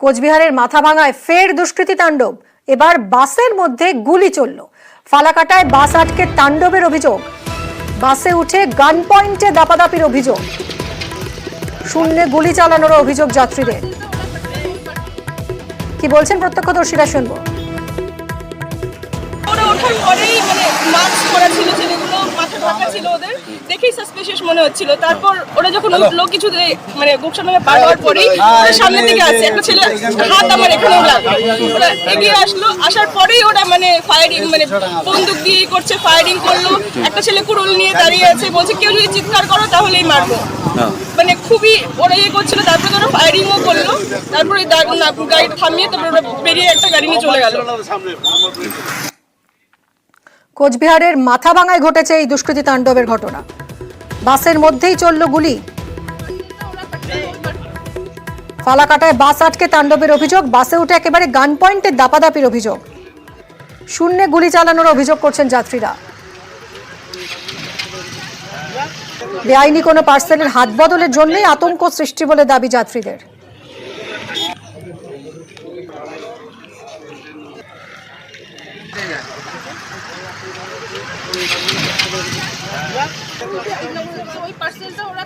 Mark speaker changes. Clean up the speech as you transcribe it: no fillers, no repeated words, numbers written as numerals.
Speaker 1: কোচবিহারের মাথাভাঙায় ফের দুষ্কৃতী তাণ্ডব। এবার বাসের মধ্যে গুলি চলল। ফালাকাটায় বাস আটকে তাণ্ডবের অভিযোগ। বাসে উঠে গান পয়েন্টে দাপাদাপির অভিযোগ। শূন্যে গুলি চালানোর অভিযোগ যাত্রীদের। কি বলছেন প্রত্যক্ষদর্শীরা শুনবো।
Speaker 2: ওঠার পরেই মানে মাস্ক পরা ছিল ছেলেগুলো, মাথা ঢাকা ছিল, ওদের দেখেই সাসপিশিয়াস মনে হচ্ছিল। তারপর ওরা যখন উঠলো কিছু মানে গুকসান নামে পার হওয়ার পরেই ওরা সামনের দিকে আসছে, একটা ছেলে হাত আমার এখানেও লাগলো। ওরা এগিয়ে আসলো, আসার পরেই ওরা মানে ফায়ারিং মানে বন্দুক দিয়ে করছে, ফায়ারিং করলো। একটা ছেলে কুড়ুল নিয়ে দাঁড়িয়ে আছে, বলছে কেউ যদি চিৎকার করো তাহলেই মারবো। মানে খুবই ওরা ইয়ে করছিল। তারপরে ওরা ফায়ারিংও করলো। তারপরে গাড়ি থামিয়ে তারপরে ওরা বেরিয়ে একটা গাড়ি নিয়ে চলে গেল।
Speaker 1: কোচবিহারের মাথাভাঙায় ঘটেছে এই দুষ্কৃতী তাণ্ডবের ঘটনা। বাসের মধ্যেই চলল গুলি। ফালাকাটায় বাস আটকে তাণ্ডবের অভিযোগ। বাসে উঠে একেবারে গান পয়েন্টে দাপাদাপির অভিযোগ। শূন্যে গুলি চালানোর অভিযোগ করছেন যাত্রীরা। বেআইনি কোনো পার্সেলের হাত বদলের জন্যই আতঙ্ক সৃষ্টি বলে দাবি যাত্রীদের।
Speaker 2: ওই পার্সেলটা ওরা